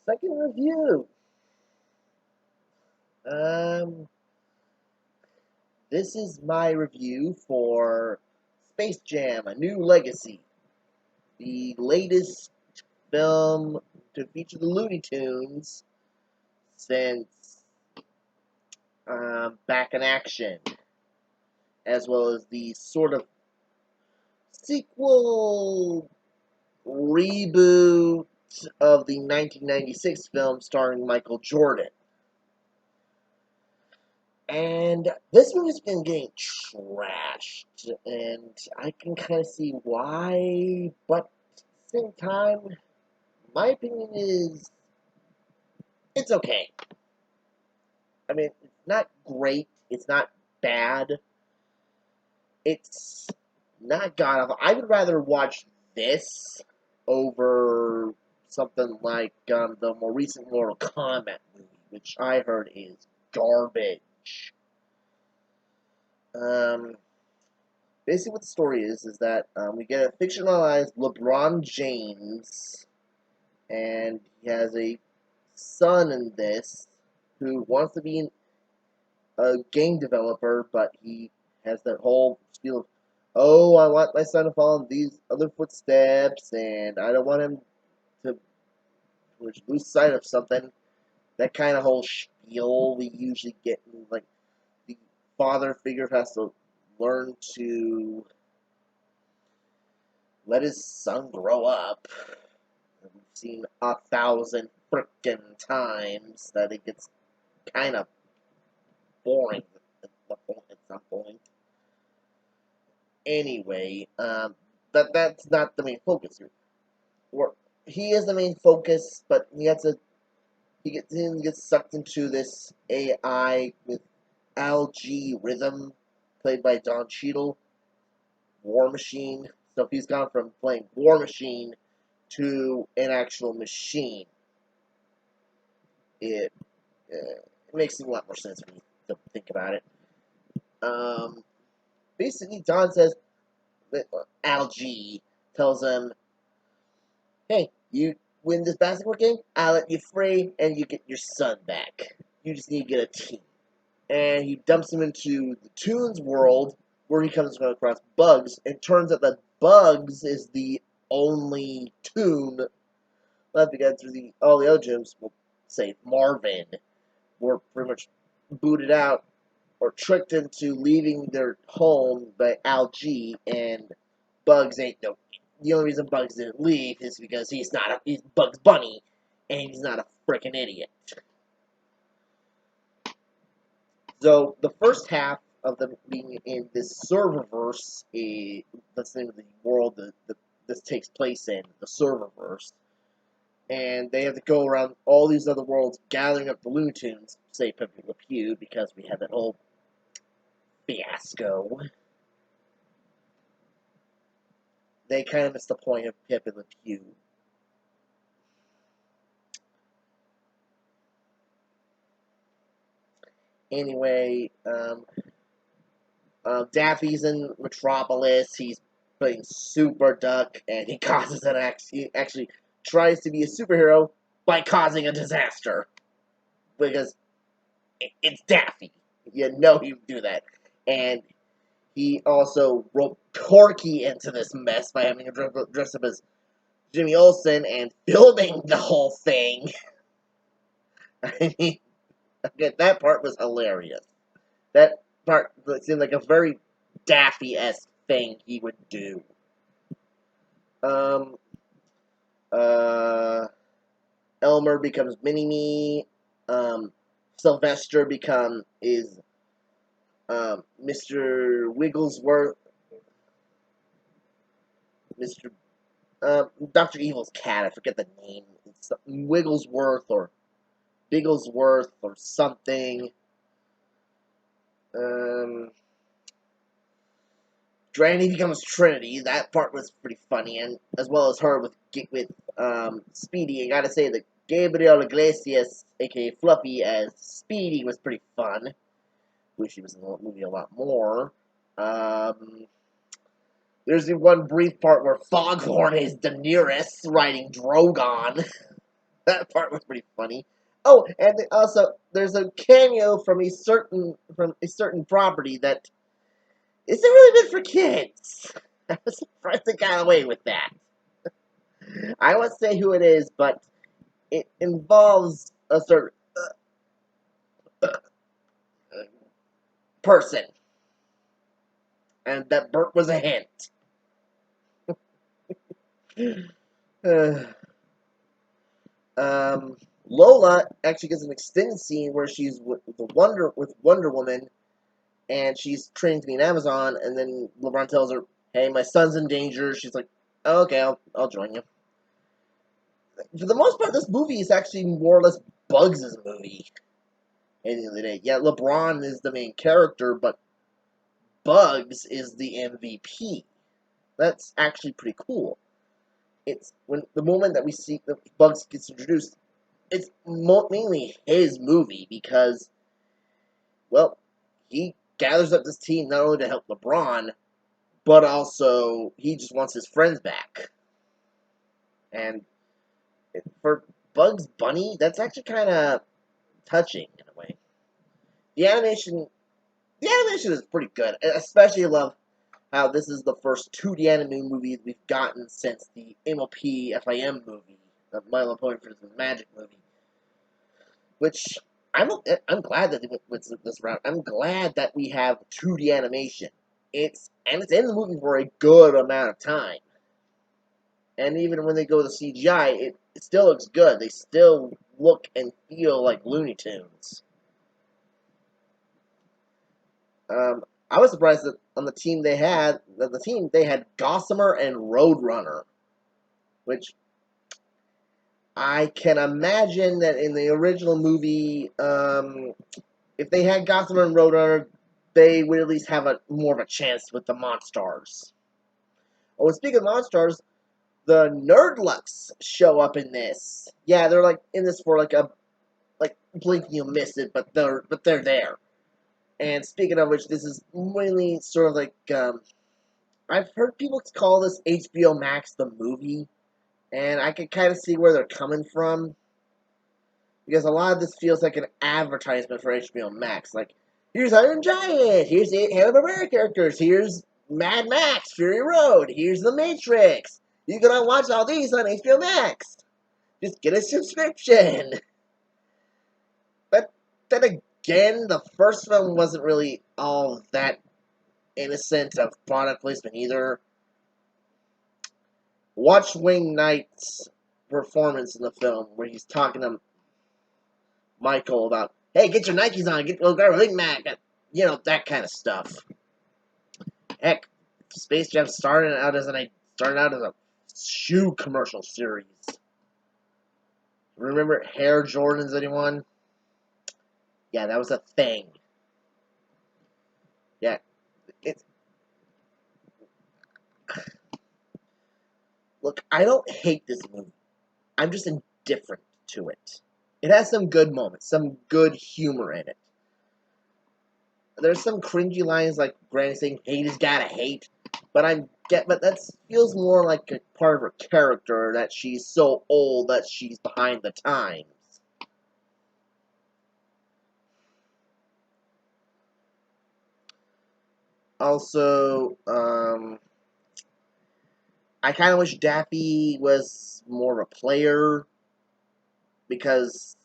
Second review. Um, this is my review for Space Jam: A New Legacy, the latest film to feature the Looney Tunes since Back in Action, as well as the sort of sequel reboot of the 1996 film starring Michael Jordan. And this movie's been getting trashed, and I can kind of see why, but at the same time, my opinion is it's okay. I mean, it's not great, it's not bad, it's not god awful. I would rather watch this over something like the more recent Mortal Kombat movie, which I heard is garbage. Um, Basically what the story is that we get a fictionalized LeBron James, and he has a son in this who wants to be a game developer, but he has that whole spiel of, oh, I want my son to follow in these other footsteps, and I don't want him to lose sight of something. That kind of whole spiel we usually get in, like, the father figure has to learn to let his son grow up. We've seen 1,000 frickin' times that it gets kind of boring at some point. Anyway, that's not the main focus here. He is the main focus, but he gets sucked into this AI with Al-G Rhythm, played by Don Cheadle, War Machine. So he's gone from playing War Machine to an actual machine. It, it makes a lot more sense when you think about it. Um, Basically, Don says that Al-G tells him, "Hey, you win this basketball game, I'll let you free, and you get your son back. You just need to get a team." And he dumps him into the Toons world, where he comes across Bugs, and turns out that Bugs is the only Toon left because through all the other gyms, will say Marvin, were pretty much booted out or tricked into leaving their home by Al-G, and Bugs ain't no. The only reason Bugs didn't leave is because he's Bugs Bunny, and he's not a freaking idiot. So the first half of them being in this serververse, that's the name of the world that this takes place in, the serververse, and they have to go around all these other worlds gathering up the Looney Tunes, say Pepe Le Pew, because we had that whole fiasco. They kind of missed the point of Pepe Le Pew. Anyway, Daffy's in Metropolis. He's playing Super Duck, and he causes an he actually tries to be a superhero by causing a disaster because it's Daffy. You know he would do that, and he also roped Porky into this mess by having him dress up as Jimmy Olsen and filming the whole thing. I mean, again, that part was hilarious. That part seemed like a very Daffy-esque thing he would do. Um, uh, Elmer becomes Mini-Me. Sylvester is Mr. Wigglesworth. Mr. Dr. Evil's cat. I forget the name. It's Wigglesworth or Bigglesworth or something. Um, Granny becomes Trinity. That part was pretty funny, and as well as her with Speedy. I gotta say that Gabriel Iglesias, aka Fluffy, as Speedy was pretty fun. Wish he was in the movie a lot more. There's the one brief part where Foghorn is Daenerys riding Drogon. That part was pretty funny. Oh, and also there's a cameo from a certain property that isn't really meant for kids. I was surprised they got away with that. I won't say who it is, but it involves a certain person, and that Bert was a hint. um, Lola actually gets an extended scene where she's with Wonder Woman, and she's training to be an Amazon, and then LeBron tells her, "Hey, my son's in danger." She's like, oh, "Okay, I'll join you." For the most part, this movie is actually more or less Bugs' movie. At the end of the day, yeah, LeBron is the main character, but Bugs is the MVP. That's actually pretty cool. It's when the moment that we see the Bugs gets introduced, it's mainly his movie because, well, he gathers up this team not only to help LeBron, but also he just wants his friends back. And for Bugs Bunny, that's actually kind of touching in a way. The animation, the animation is pretty good. I especially love how this is the first 2D anime movie we've gotten since the MLP FIM movie, the My Little Pony Princess Magic movie, which I'm glad that they went with this route. I'm glad that we have 2D animation. It's in the movie for a good amount of time. And even when they go to CGI, it still looks good. They still look and feel like Looney Tunes. I was surprised that on the team they had Gossamer and Roadrunner, which I can imagine that in the original movie, if they had Gossamer and Roadrunner, they would at least have a more of a chance with the Monstars. Oh, and speaking of Monstars, the Nerdlucks show up in this. Yeah, they're like in this for like blink and you'll miss it, but they're there. And speaking of which, this is really sort of like I've heard people call this HBO Max the movie, and I can kind of see where they're coming from because a lot of this feels like an advertisement for HBO Max. Like, here's Iron Giant, here's the Hanna-Barbera characters, here's Mad Max, Fury Road, here's The Matrix. You can watch all these on HBO Max. Just get a subscription. But then again, the first film wasn't really all that innocent of product placement either. Watch Wayne Knight's performance in the film where he's talking to Michael about, hey, get your Nikes on, go grab a Big Mac, that kind of stuff. Heck, Space Jam started out as a shoe commercial series. Remember Hair Jordans, anyone? Yeah, that was a thing. Yeah, it's look, I don't hate this movie. I'm just indifferent to it. It has some good moments, some good humor in it. There's some cringy lines like Granny saying "hate is gotta hate," but that feels more like a part of her character that she's so old that she's behind the times. Also, I kind of wish Daffy was more of a player because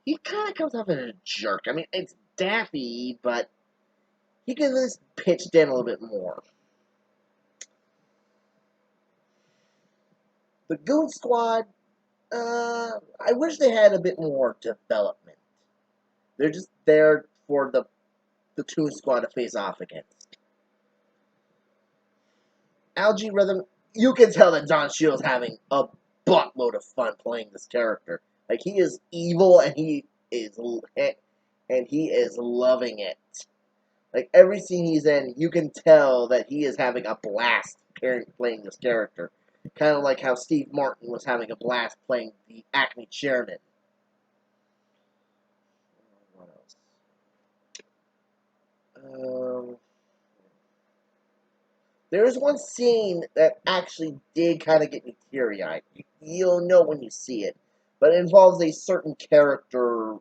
he kind of comes off as a jerk. I mean, it's Daffy, but he could at least pitched in a little bit more. The Goon Squad, I wish they had a bit more development. They're just there for the Toon Squad to face off against. Algae Rhythm, you can tell that Don Cheadle's having a buttload of fun playing this character. Like he is evil and he is loving it. Like every scene he's in, you can tell that he is having a blast playing this character. Kind of like how Steve Martin was having a blast playing the Acme chairman. What else? There is one scene that actually did kind of get me teary-eyed. you'll know when you see it. But it involves a certain character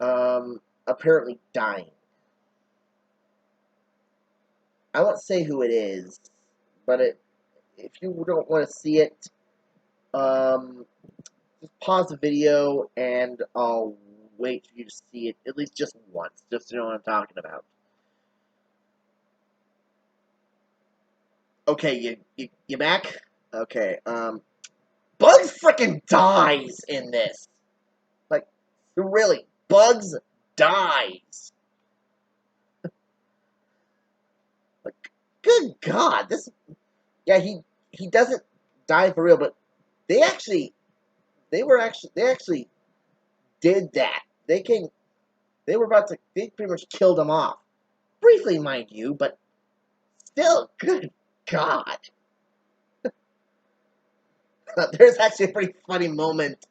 apparently dying. I won't say who it is, but if you don't want to see it, just pause the video and I'll wait for you to see it at least just once, just to know what I'm talking about. Okay, you back? Okay, Bugs freaking dies in this. Like, really, Bugs dies. Like, good God, this. Yeah, he doesn't die for real, but they actually, they actually did that. They were about to, they pretty much killed him off. Briefly, mind you, but still, good God. There's actually a pretty funny moment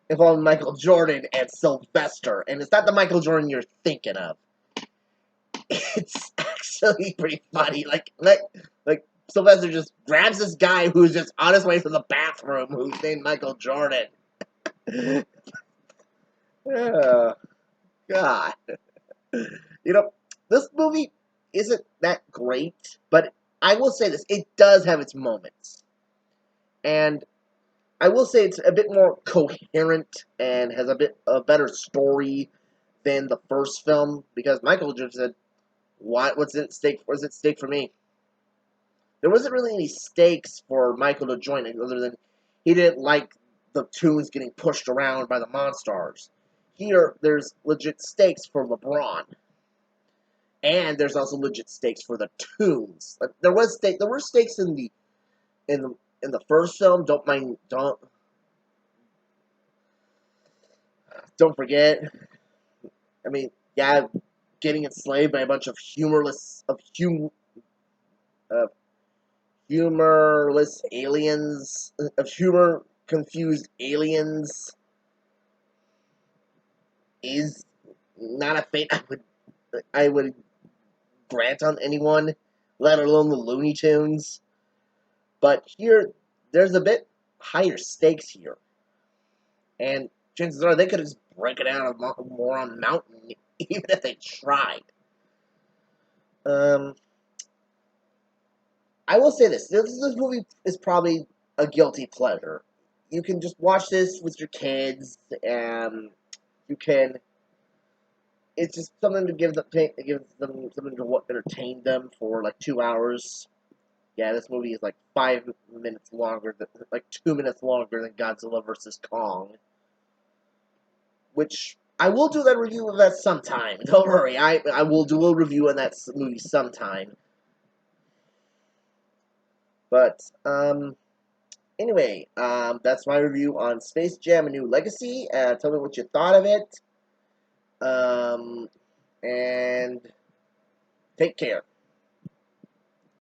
involving Michael Jordan and Sylvester, and it's not the Michael Jordan you're thinking of. It's actually pretty funny. Like Sylvester just grabs this guy who's just on his way to the bathroom, who's named Michael Jordan. Oh, God. You know, this movie isn't that great, but I will say this: it does have its moments, and I will say it's a bit more coherent and has a better story than the first film because Michael just said, What's at stake? What's at stake for me?" There wasn't really any stakes for Michael to join it, other than he didn't like the tunes getting pushed around by the Monstars. Here, there's legit stakes for LeBron, and there's also legit stakes for the tunes. Like, there were stakes in the first film. Don't forget. I mean, yeah, getting enslaved by a bunch of uh, humorless aliens, of humor confused aliens, is not a fate I would grant on anyone, let alone the Looney Tunes. But here, there's a bit higher stakes here, and chances are they could just break it out of Moron Mountain, even if they tried. Um, I will say this movie is probably a guilty pleasure. You can just watch this with your kids, and you can. It's just something to give them something to entertain them for like 2 hours. Yeah, this movie is like 5 minutes longer than like 2 minutes longer than Godzilla vs Kong, which I will do that review of that sometime. Don't worry, I will do a review on that movie sometime. But anyway, that's my review on Space Jam: A New Legacy. Tell me what you thought of it. And take care.